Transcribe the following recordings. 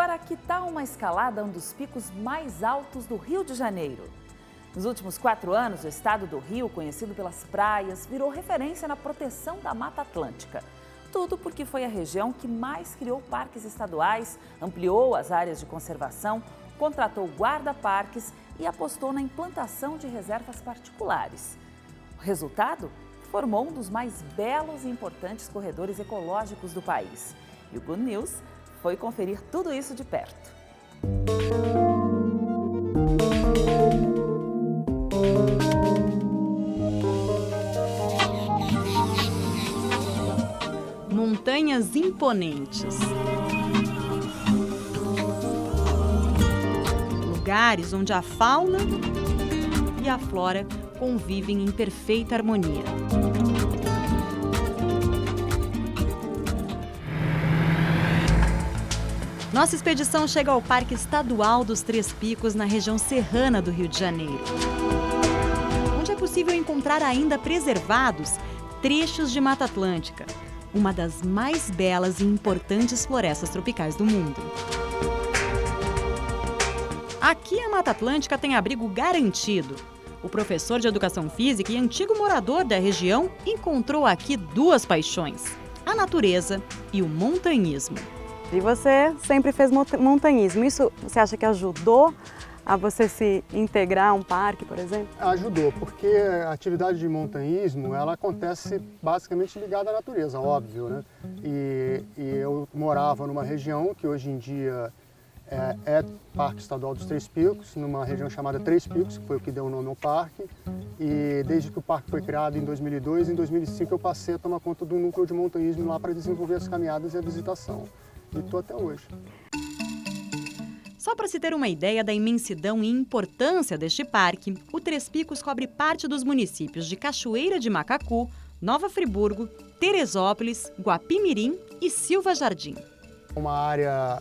Agora, que tal uma escalada a um dos picos mais altos do Rio de Janeiro? Nos últimos 4 anos, o estado do Rio, conhecido pelas praias, virou referência na proteção da Mata Atlântica. Tudo porque foi a região que mais criou parques estaduais, ampliou as áreas de conservação, contratou guarda-parques e apostou na implantação de reservas particulares. O resultado? Formou um dos mais belos e importantes corredores ecológicos do país. E o Good News foi conferir tudo isso de perto. Montanhas imponentes. Lugares onde a fauna e a flora convivem em perfeita harmonia. Nossa expedição chega ao Parque Estadual dos Três Picos, na região serrana do Rio de Janeiro, onde é possível encontrar ainda preservados trechos de Mata Atlântica, uma das mais belas e importantes florestas tropicais do mundo. Aqui a Mata Atlântica tem abrigo garantido. O professor de Educação Física e antigo morador da região encontrou aqui duas paixões: a natureza e o montanhismo. E você sempre fez montanhismo. Isso você acha que ajudou a você se integrar a um parque, por exemplo? Ajudou, porque a atividade de montanhismo, ela acontece basicamente ligada à natureza, óbvio, né? E eu morava numa região que hoje em dia é Parque Estadual dos Três Picos, numa região chamada Três Picos, que foi o que deu o nome ao parque. E desde que o parque foi criado em 2002, em 2005 eu passei a tomar conta do núcleo de montanhismo lá para desenvolver as caminhadas e a visitação. E estou até hoje. Só para se ter uma ideia da imensidão e importância deste parque, o Três Picos cobre parte dos municípios de Cachoeira de Macacu, Nova Friburgo, Teresópolis, Guapimirim e Silva Jardim. Uma área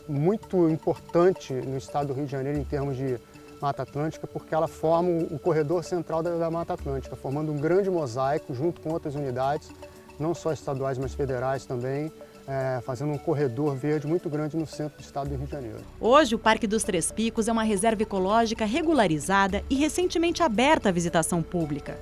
muito importante no estado do Rio de Janeiro em termos de Mata Atlântica, porque ela forma o corredor central da Mata Atlântica, formando um grande mosaico junto com outras unidades, não só estaduais, mas federais também, fazendo um corredor verde muito grande no centro do estado do Rio de Janeiro. Hoje, o Parque dos Três Picos é uma reserva ecológica regularizada e recentemente aberta à visitação pública.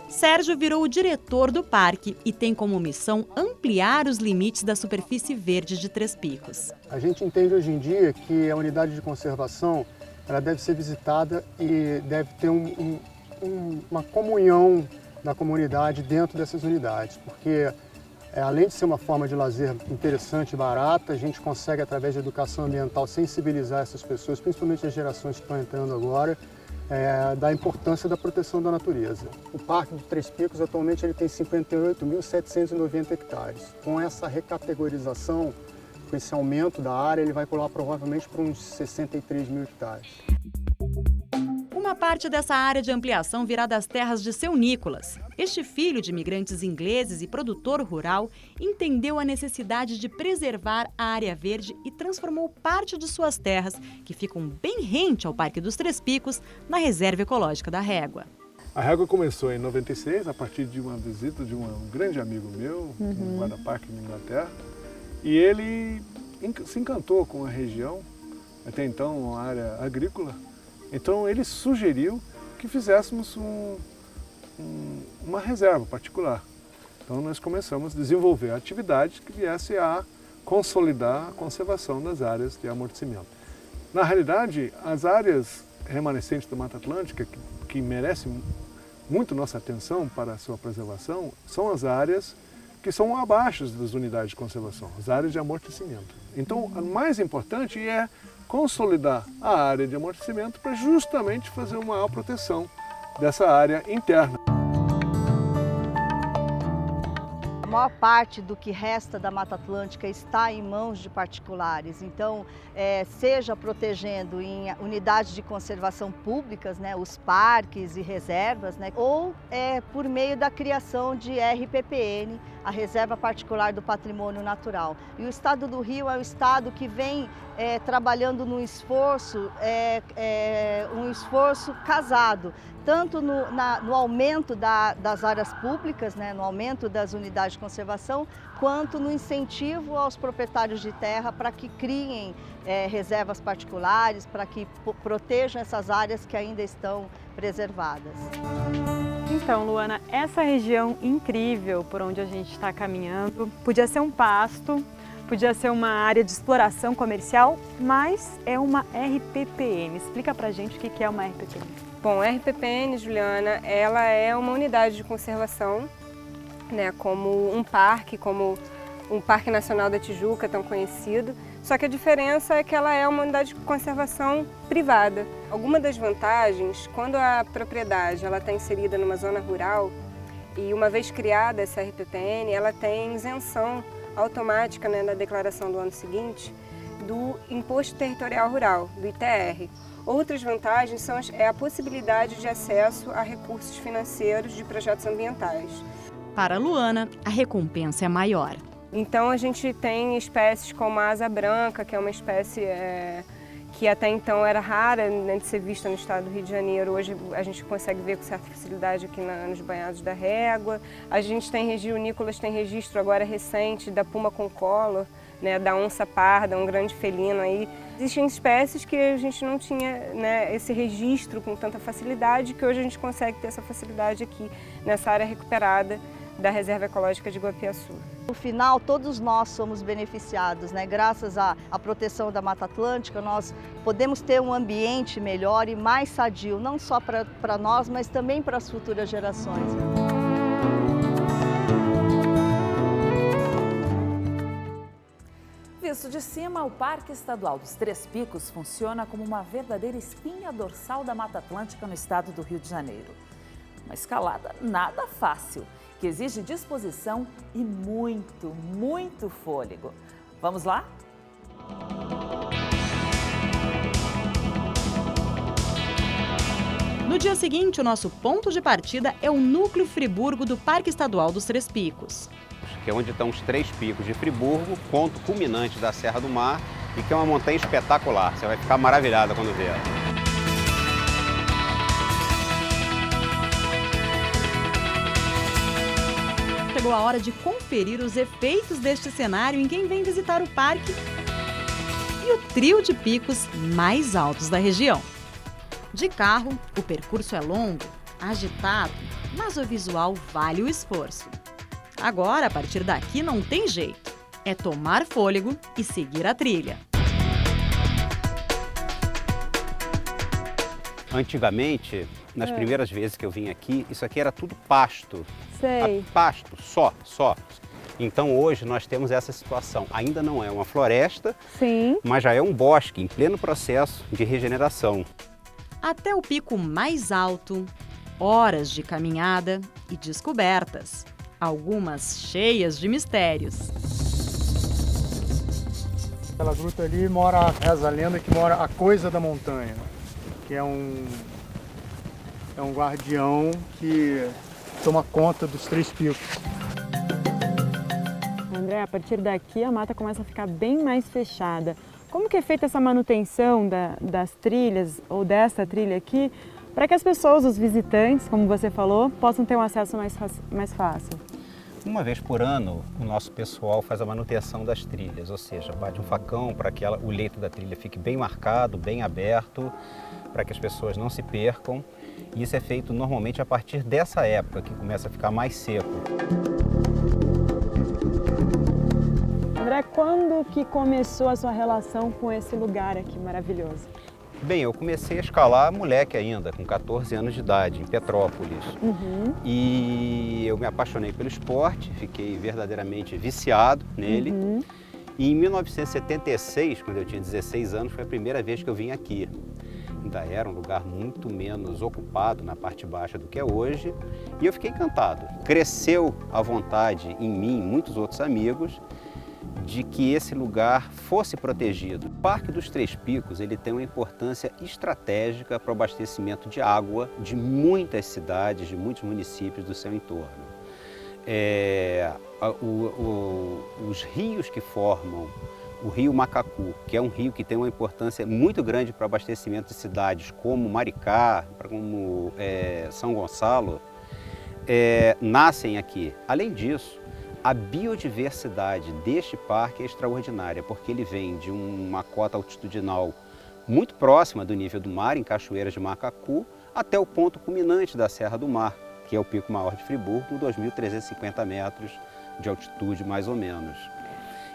Sérgio virou o diretor do parque e tem como missão ampliar os limites da superfície verde de Três Picos. A gente entende hoje em dia que a unidade de conservação ela deve ser visitada e deve ter uma comunhão da comunidade dentro dessas unidades, porque além de ser uma forma de lazer interessante e barata, a gente consegue, através da educação ambiental, sensibilizar essas pessoas, principalmente as gerações que estão entrando agora, da importância da proteção da natureza. O Parque dos Três Picos, atualmente, ele tem 58.790 hectares. Com essa recategorização, com esse aumento da área, ele vai pular provavelmente para uns 63 mil hectares. Uma parte dessa área de ampliação virá das terras de seu Nicolas. Este filho de imigrantes ingleses e produtor rural entendeu a necessidade de preservar a área verde e transformou parte de suas terras, que ficam bem rente ao Parque dos Três Picos, na Reserva Ecológica da Régua. A Régua começou em 96, a partir de uma visita de um grande amigo meu, um guarda-parque na Inglaterra, e ele se encantou com a região, até então uma área agrícola. Então ele sugeriu que fizéssemos uma reserva particular. Então nós começamos a desenvolver a atividade que viesse a consolidar a conservação das áreas de amortecimento. Na realidade, as áreas remanescentes da Mata Atlântica, que merecem muito nossa atenção para a sua preservação, são as áreas que são abaixo das unidades de conservação, as áreas de amortecimento. Então, o mais importante é consolidar a área de amortecimento para justamente fazer uma maior proteção dessa área interna. A maior parte do que resta da Mata Atlântica está em mãos de particulares, então seja protegendo em unidades de conservação públicas, né, os parques e reservas, né, ou por meio da criação de RPPN, a reserva particular do patrimônio natural. E o Estado do Rio é o estado que vem trabalhando num esforço, um esforço casado, tanto no aumento das áreas públicas, né, no aumento das unidades de conservação, quanto no incentivo aos proprietários de terra para que criem reservas particulares, para que protejam essas áreas que ainda estão preservadas. Então, Luana, essa região incrível por onde a gente está caminhando, podia ser um pasto, podia ser uma área de exploração comercial, mas é uma RPPN. Explica pra gente o que é uma RPPN. Bom, a RPPN, Juliana, ela é uma unidade de conservação, né, como um parque nacional da Tijuca, tão conhecido, só que a diferença é que ela é uma unidade de conservação privada. Alguma das vantagens, quando a propriedade está inserida numa zona rural, e uma vez criada essa RPPN, ela tem isenção automática, né, na declaração do ano seguinte, do Imposto Territorial Rural, do ITR. Outras vantagens é a possibilidade de acesso a recursos financeiros de projetos ambientais. Para a Luana, a recompensa é maior. Então a gente tem espécies como a asa branca, que é uma espécie que até então era rara, né, de ser vista no estado do Rio de Janeiro. Hoje a gente consegue ver com certa facilidade aqui nos banhados da Régua. A gente tem o Nicolas tem registro agora recente da puma concolor, né, da onça parda, um grande felino aí. Existem espécies que a gente não tinha, né, esse registro com tanta facilidade, que hoje a gente consegue ter essa facilidade aqui nessa área recuperada da Reserva Ecológica de Guapiaçu. No final, todos nós somos beneficiados, né? Graças à proteção da Mata Atlântica, nós podemos ter um ambiente melhor e mais sadio, não só para nós, mas também para as futuras gerações. Visto de cima, o Parque Estadual dos Três Picos funciona como uma verdadeira espinha dorsal da Mata Atlântica no estado do Rio de Janeiro. Uma escalada nada fácil, que exige disposição e muito fôlego. Vamos lá? No dia seguinte, o nosso ponto de partida é o Núcleo Friburgo do Parque Estadual dos Três Picos. Que é onde estão os Três Picos de Friburgo, ponto culminante da Serra do Mar, e que é uma montanha espetacular. Você vai ficar maravilhada quando ver. Chegou a hora de conferir os efeitos deste cenário em quem vem visitar o parque e o trio de picos mais altos da região. De carro, o percurso é longo, agitado, mas o visual vale o esforço. Agora, a partir daqui, não tem jeito. É tomar fôlego e seguir a trilha. Antigamente, nas primeiras vezes que eu vim aqui, isso aqui era tudo pasto. Sei. Pasto, só. Então hoje nós temos essa situação. Ainda não é uma floresta, Sim. mas já é um bosque em pleno processo de regeneração. Até o pico mais alto, horas de caminhada e descobertas. Algumas cheias de mistérios. Aquela gruta ali reza a lenda que mora a Coisa da Montanha, que é um guardião que toma conta dos Três Picos. André, a partir daqui a mata começa a ficar bem mais fechada. Como que é feita essa manutenção das trilhas ou dessa trilha aqui para que as pessoas, os visitantes, como você falou, possam ter um acesso mais fácil? Uma vez por ano, o nosso pessoal faz a manutenção das trilhas, ou seja, bate um facão para que o leito da trilha fique bem marcado, bem aberto, para que as pessoas não se percam. E isso é feito normalmente a partir dessa época, que começa a ficar mais seco. André, quando que começou a sua relação com esse lugar aqui maravilhoso? Bem, eu comecei a escalar moleque ainda, com 14 anos de idade, em Petrópolis. E eu me apaixonei pelo esporte, fiquei verdadeiramente viciado nele. E em 1976, quando eu tinha 16 anos, foi a primeira vez que eu vim aqui. Ainda era um lugar muito menos ocupado na parte baixa do que é hoje. E eu fiquei encantado. Cresceu a vontade em mim, muitos outros amigos, de que esse lugar fosse protegido. O Parque dos Três Picos ele tem uma importância estratégica para o abastecimento de água de muitas cidades, de muitos municípios do seu entorno. os rios que formam o rio Macacu, que é um rio que tem uma importância muito grande para o abastecimento de cidades como Maricá, como São Gonçalo, nascem aqui. Além disso, a biodiversidade deste parque é extraordinária, porque ele vem de uma cota altitudinal muito próxima do nível do mar, em Cachoeiras de Macacu, até o ponto culminante da Serra do Mar, que é o Pico Maior de Friburgo, com 2.350 metros de altitude, mais ou menos.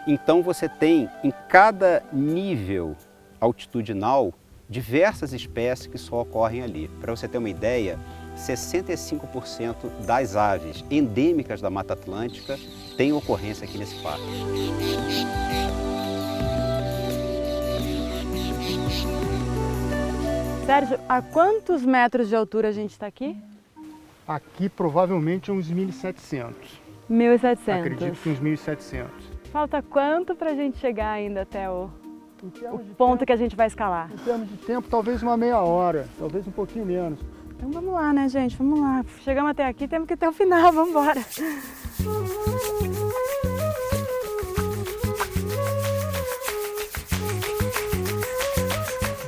Então você tem, em cada nível altitudinal, diversas espécies que só ocorrem ali. Para você ter uma ideia, 65% das aves endêmicas da Mata Atlântica têm ocorrência aqui nesse parque. Sérgio, a quantos metros de altura a gente está aqui? Aqui provavelmente uns 1.700. 1.700. Acredito que uns 1.700. Falta quanto para a gente chegar ainda até o ponto que a gente vai escalar? Em termos de tempo, talvez uma meia hora, talvez um pouquinho menos. Então vamos lá, né, gente? Vamos lá. Chegamos até aqui, temos que ir até o final. Vamos embora.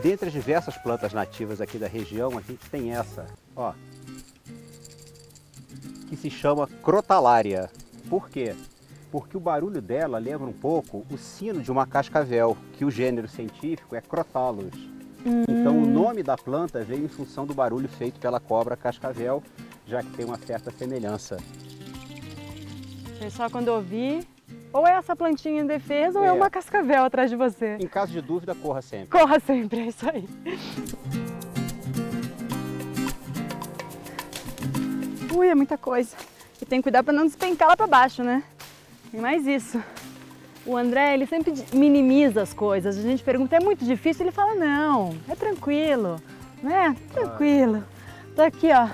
Dentre as diversas plantas nativas aqui da região, a gente tem essa, ó, que se chama crotalária. Por quê? Porque o barulho dela lembra um pouco o sino de uma cascavel, que o gênero científico é Crotalus. Então o nome da planta veio em função do barulho feito pela cobra cascavel, já que tem uma certa semelhança. Pessoal, quando ouvir, ou é essa plantinha em defesa ou é uma cascavel atrás de você. Em caso de dúvida, corra sempre. Corra sempre, é isso aí. Ui, é muita coisa. E tem que cuidar para não despencar lá para baixo, né? Tem mais isso. O André, ele sempre minimiza as coisas. A gente pergunta, é muito difícil? Ele fala, não, é tranquilo, né? Tranquilo. Tô aqui, ó,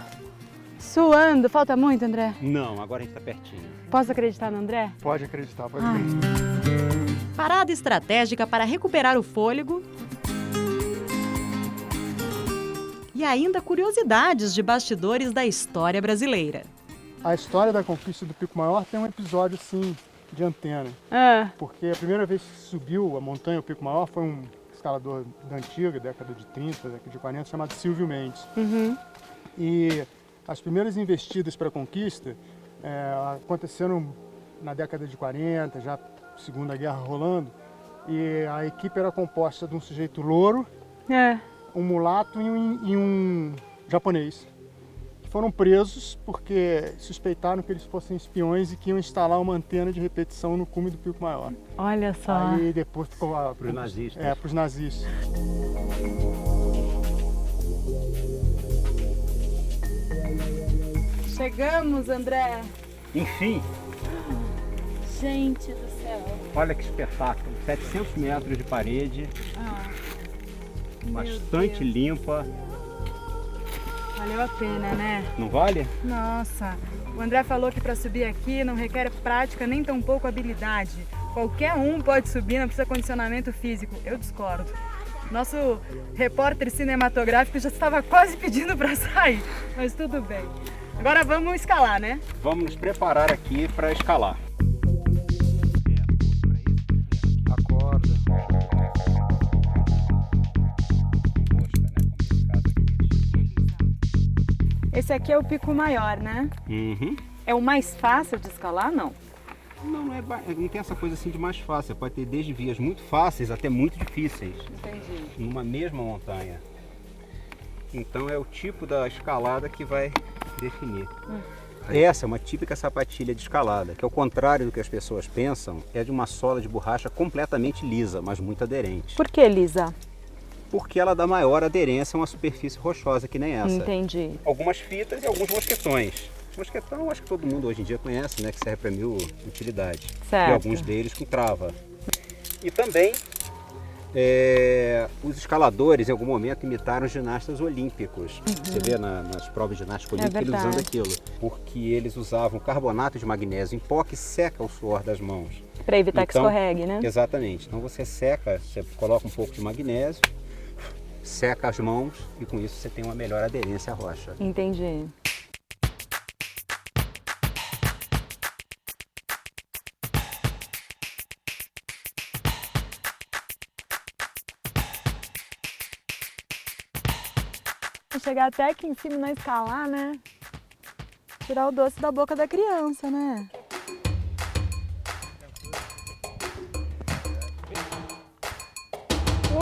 suando. Falta muito, André? Não, agora a gente tá pertinho. Posso acreditar no André? Pode acreditar, pode acreditar. Parada estratégica para recuperar o fôlego. E ainda curiosidades de bastidores da história brasileira. A história da conquista do Pico Maior tem um episódio, sim, de antena. Porque a primeira vez que subiu a montanha, o Pico Maior, foi um escalador da antiga, década de 30, década de 40, chamado Silvio Mendes. E as primeiras investidas para a conquista aconteceram na década de 40, já Segunda Guerra rolando, e a equipe era composta de um sujeito louro, um mulato e um japonês. Foram presos porque suspeitaram que eles fossem espiões e que iam instalar uma antena de repetição no cume do Pico Maior. Olha só. Aí depois ficou para os nazistas. Para os nazistas. Chegamos, André. Enfim. Gente do céu. Olha que espetáculo. 700 metros de parede. Bastante limpa. Valeu a pena, né? Não vale? Nossa, o André falou que para subir aqui não requer prática nem tão pouco habilidade. Qualquer um pode subir, não precisa condicionamento físico. Eu discordo. Nosso repórter cinematográfico já estava quase pedindo para sair, mas tudo bem. Agora vamos escalar, né? Vamos nos preparar aqui para escalar. Acorda. Esse aqui é o Pico Maior, né? É o mais fácil de escalar, não? Não tem essa coisa assim de mais fácil. Pode ter desde vias muito fáceis até muito difíceis. Entendi. Numa mesma montanha. Então é o tipo da escalada que vai definir. Essa é uma típica sapatilha de escalada, que ao contrário do que as pessoas pensam, é de uma sola de borracha completamente lisa, mas muito aderente. Por que lisa? Porque ela dá maior aderência a uma superfície rochosa que nem essa. Entendi. Algumas fitas e alguns mosquetões. Mosquetão, acho que todo mundo hoje em dia conhece, né? Que serve para mil utilidades. Certo. E alguns deles com trava. E também os escaladores, em algum momento, imitaram os ginastas olímpicos. Você vê nas provas de ginástica olímpica eles usando aquilo. Porque eles usavam carbonato de magnésio em pó que seca o suor das mãos. Para evitar que escorregue, né? Exatamente. Então você seca, você coloca um pouco de magnésio, seca as mãos e com isso você tem uma melhor aderência à rocha. Entendi. Vou chegar até aqui em cima e não escalar, né? Tirar o doce da boca da criança, né?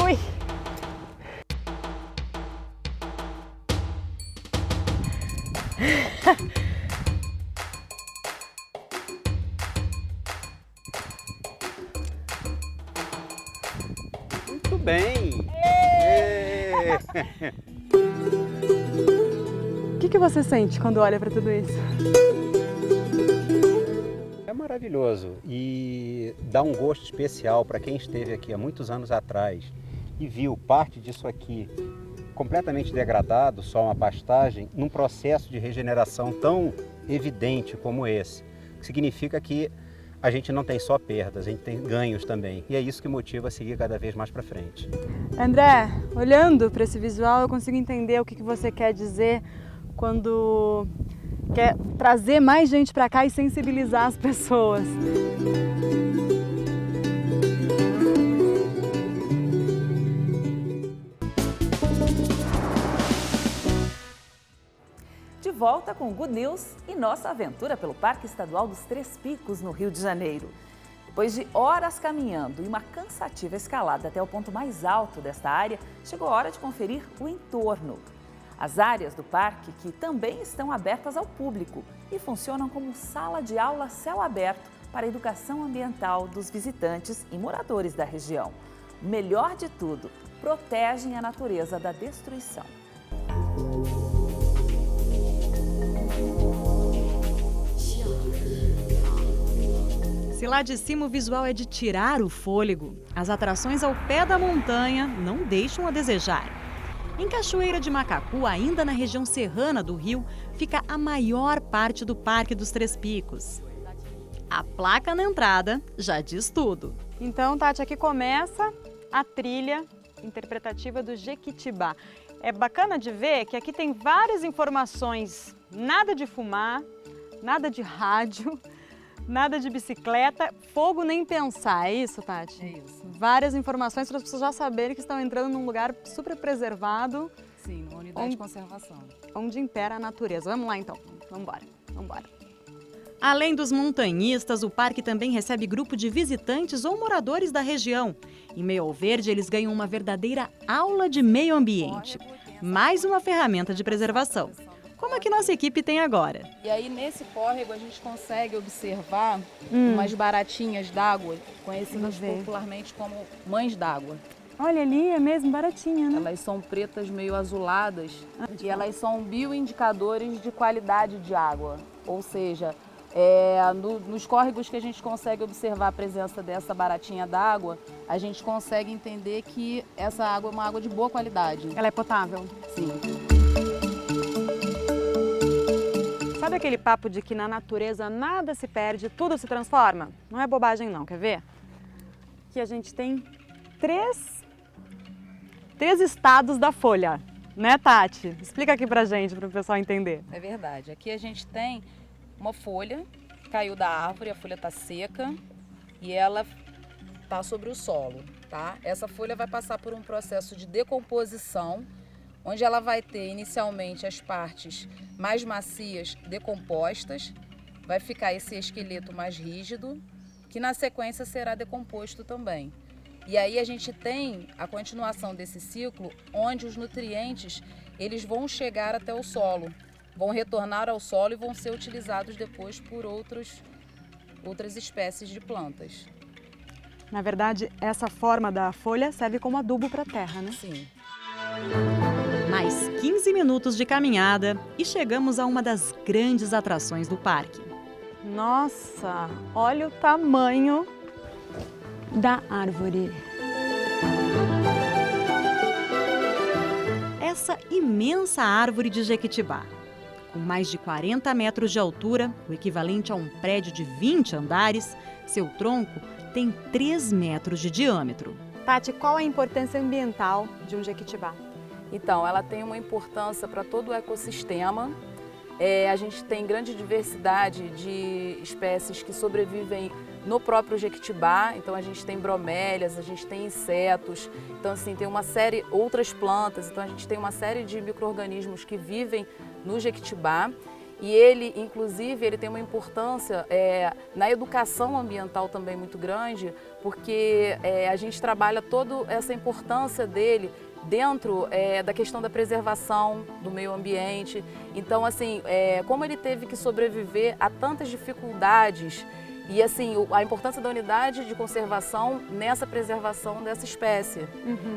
Ui! Muito bem! O que você sente quando olha para tudo isso? É maravilhoso e dá um gosto especial para quem esteve aqui há muitos anos atrás e viu parte disso aqui completamente degradado, só uma pastagem, num processo de regeneração tão evidente como esse. Significa que a gente não tem só perdas, a gente tem ganhos também. E é isso que motiva a seguir cada vez mais para frente. André, olhando para esse visual, eu consigo entender o que você quer dizer quando quer trazer mais gente para cá e sensibilizar as pessoas. De volta com o Good News e nossa aventura pelo Parque Estadual dos Três Picos, no Rio de Janeiro. Depois de horas caminhando e uma cansativa escalada até o ponto mais alto desta área, chegou a hora de conferir o entorno. As áreas do parque, que também estão abertas ao público e funcionam como sala de aula a céu aberto para a educação ambiental dos visitantes e moradores da região. O melhor de tudo, protegem a natureza da destruição. Se lá de cima o visual é de tirar o fôlego, as atrações ao pé da montanha não deixam a desejar. Em Cachoeira de Macacu, ainda na região serrana do Rio, fica a maior parte do Parque dos Três Picos. A placa na entrada já diz tudo. Então, Tati, aqui começa a trilha interpretativa do Jequitibá. É bacana de ver que aqui tem várias informações, nada de fumar, nada de rádio, nada de bicicleta, fogo nem pensar, é isso, Tati? É isso. Várias informações para as pessoas já saberem que estão entrando num lugar super preservado. Sim, numa unidade de conservação. Onde impera a natureza. Vamos lá então, vamos embora. Além dos montanhistas, o parque também recebe grupo de visitantes ou moradores da região. Em meio ao verde, eles ganham uma verdadeira aula de meio ambiente. Mais uma ferramenta de preservação, como a que nossa equipe tem agora. E aí, nesse córrego, a gente consegue observar umas baratinhas d'água, conhecidas popularmente como mães d'água. Olha ali, é mesmo baratinha, né? Elas são pretas, meio azuladas, e elas são bioindicadores de qualidade de água. Ou seja, nos córregos que a gente consegue observar a presença dessa baratinha d'água, a gente consegue entender que essa água é uma água de boa qualidade. Ela é potável? Sim. Sabe aquele papo de que na natureza nada se perde, tudo se transforma? Não é bobagem não, quer ver? Aqui a gente tem três estados da folha, né, Tati? Explica aqui pra gente, para o pessoal entender. É verdade. Aqui a gente tem uma folha, caiu da árvore, a folha está seca e ela está sobre o solo, tá? Essa folha vai passar por um processo de decomposição, onde ela vai ter inicialmente as partes mais macias decompostas, vai ficar esse esqueleto mais rígido, que na sequência será decomposto também. E aí a gente tem a continuação desse ciclo, onde os nutrientes eles vão chegar até o solo, vão retornar ao solo e vão ser utilizados depois por outras espécies de plantas. Na verdade, essa forma da folha serve como adubo para a terra, né? Sim. Mais 15 minutos de caminhada e chegamos a uma das grandes atrações do parque. Nossa, olha o tamanho da árvore. Essa imensa árvore de Jequitibá, com mais de 40 metros de altura, o equivalente a um prédio de 20 andares, seu tronco tem 3 metros de diâmetro. Tati, qual a importância ambiental de um Jequitibá? Então, ela tem uma importância para todo o ecossistema. A gente tem grande diversidade de espécies que sobrevivem no próprio Jequitibá. Então a gente tem bromélias, a gente tem insetos, então assim tem uma série, outras plantas, então a gente tem uma série de micro-organismos que vivem no Jequitibá. E ele, inclusive, ele tem uma importância na educação ambiental também muito grande, porque a gente trabalha toda essa importância dele dentro da questão da preservação do meio ambiente. Então, assim, como ele teve que sobreviver a tantas dificuldades e, assim, a importância da unidade de conservação nessa preservação dessa espécie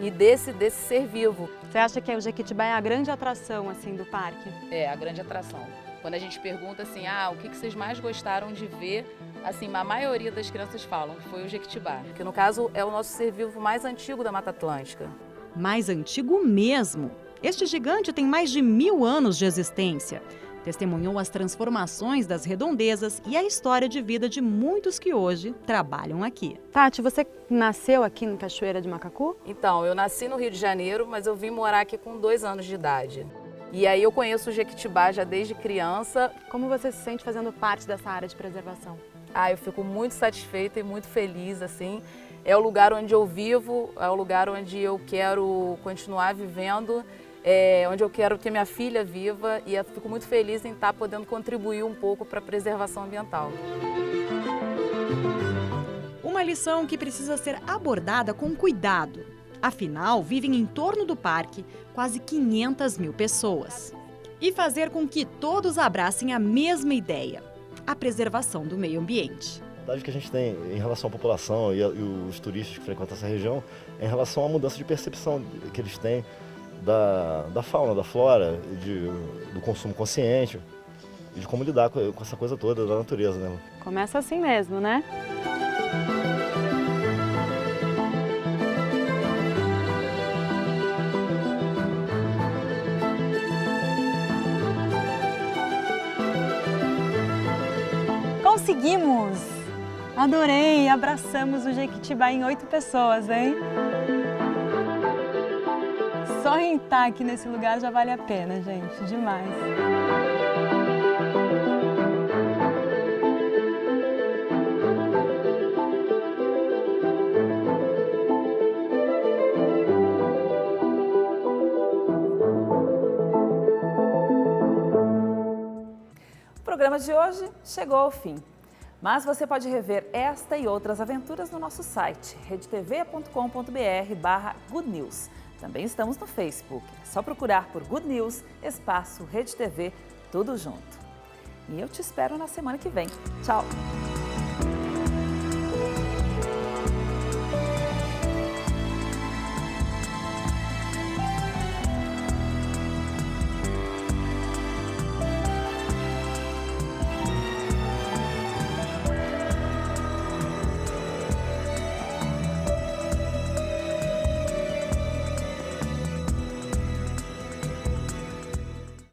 e desse ser vivo. Você acha que o Jequitibá é a grande atração, assim, do parque? É, a grande atração. Quando a gente pergunta assim, o que vocês mais gostaram de ver, assim, a maioria das crianças falam que foi o Jequitibá, que no caso é o nosso ser vivo mais antigo da Mata Atlântica. Mais antigo mesmo. Este gigante tem mais de 1000 anos de existência. Testemunhou as transformações das redondezas e a história de vida de muitos que hoje trabalham aqui. Tati, você nasceu aqui no Cachoeira de Macacu? Então, eu nasci no Rio de Janeiro, mas eu vim morar aqui com 2 anos de idade. E aí eu conheço o Jequitibá já desde criança. Como você se sente fazendo parte dessa área de preservação? Eu fico muito satisfeita e muito feliz, assim. É o lugar onde eu vivo, é o lugar onde eu quero continuar vivendo, onde eu quero que minha filha viva e eu fico muito feliz em estar podendo contribuir um pouco para a preservação ambiental. Uma lição que precisa ser abordada com cuidado. Afinal, vivem em torno do parque quase 500 mil pessoas. E fazer com que todos abracem a mesma ideia, a preservação do meio ambiente. A dificuldade que a gente tem em relação à população e os turistas que frequentam essa região é em relação à mudança de percepção que eles têm da fauna, da flora, do consumo consciente e de como lidar com essa coisa toda da natureza, né? Começa assim mesmo, né? Conseguimos! Adorei! Abraçamos o Jequitibá em 8 pessoas, hein? Só em estar aqui nesse lugar já vale a pena, gente. Demais! O programa de hoje chegou ao fim. Mas você pode rever esta e outras aventuras no nosso site, redetv.com.br/Good News. Também estamos no Facebook. É só procurar por Good News, espaço Rede TV, tudo junto. E eu te espero na semana que vem. Tchau!